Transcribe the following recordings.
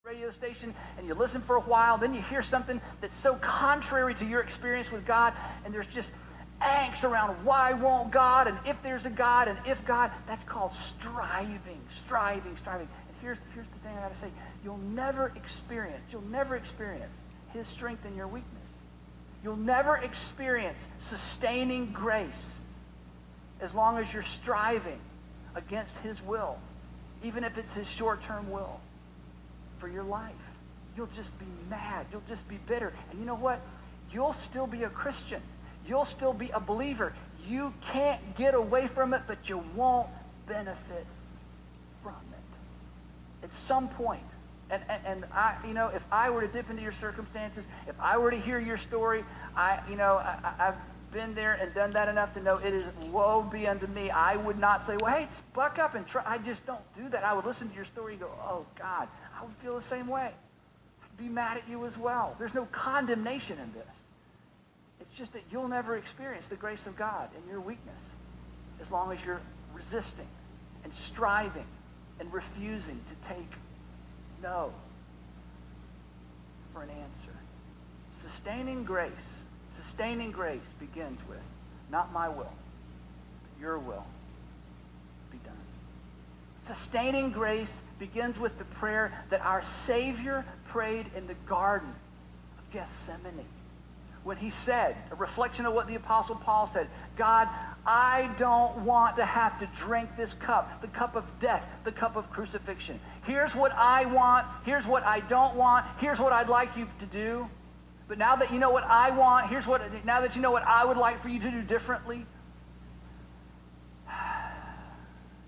radio station and you listen for a while, then you hear something that's so contrary to your experience with God, and there's just angst around why won't God, and if there's a God, and if God. That's called striving. And here's the thing I gotta say. You'll never experience his strength in your weakness. You'll never experience sustaining grace as long as you're striving against his will, even if it's his short-term will for your life. You'll just be mad. You'll just be bitter. And you know what? You'll still be a Christian. You'll still be a believer. You can't get away from it, but you won't benefit from it. At some point, and I, if I were to dip into your circumstances, if I were to hear your story, I've been there and done that enough to know it is woe be unto me. I would not say, well, hey, just buck up and try. I just don't do that. I would listen to your story and go, oh, God, I would feel the same way. I'd be mad at you as well. There's no condemnation in this. It's just that you'll never experience the grace of God in your weakness as long as you're resisting and striving and refusing to take no for an answer. Sustaining grace begins with, not my will, but your will be done. Sustaining grace begins with the prayer that our Savior prayed in the Garden of Gethsemane, when he said, a reflection of what the Apostle Paul said, God, I don't want to have to drink this cup, the cup of death, the cup of crucifixion. Here's what I want. Here's what I don't want. Here's what I'd like you to do. But now that you know what I want, now that you know what I would like for you to do differently,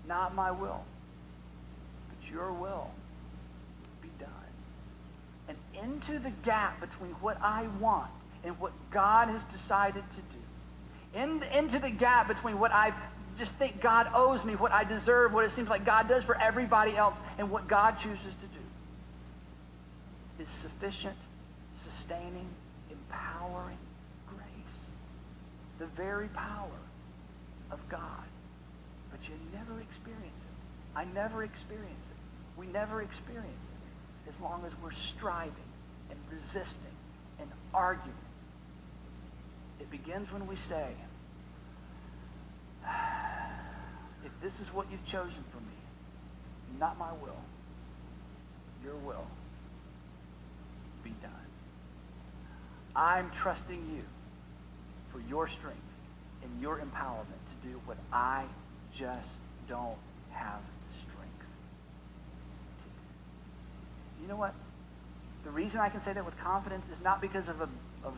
not my will, but your will be done. And into the gap between what I want and what God has decided to do, into the gap between what I just think God owes me, what I deserve, what it seems like God does for everybody else, and what God chooses to do, is sufficient, sustaining, empowering grace. The very power of God. But you never experience it. I never experience it. We never experience it as long as we're striving and resisting and arguing. It begins when we say, if this is what you've chosen for me, not my will, your will be done. I'm trusting you for your strength and your empowerment to do what I just don't have the strength to do. You know what? The reason I can say that with confidence is not because of a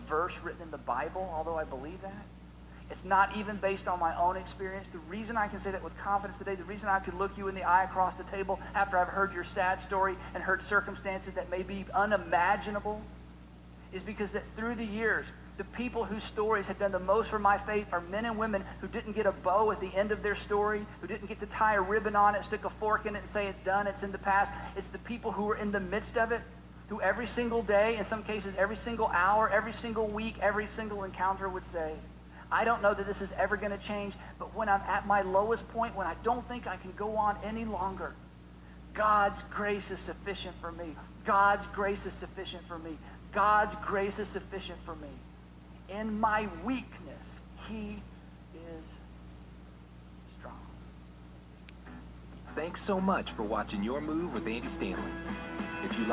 verse written in the Bible, although I believe that. It's not even based on my own experience. The reason I can say that with confidence today, the reason I could look you in the eye across the table after I've heard your sad story and heard circumstances that may be unimaginable, is because that through the years, the people whose stories have done the most for my faith are men and women who didn't get a bow at the end of their story, who didn't get to tie a ribbon on it, stick a fork in it and say it's done, it's in the past. It's the people who were in the midst of it, who every single day, in some cases every single hour, every single week, every single encounter would say, I don't know that this is ever going to change, but when I'm at my lowest point, when I don't think I can go on any longer, God's grace is sufficient for me. God's grace is sufficient for me. God's grace is sufficient for me. In my weakness, he is strong. Thanks so much for watching Your Move with Andy Stanley. If you like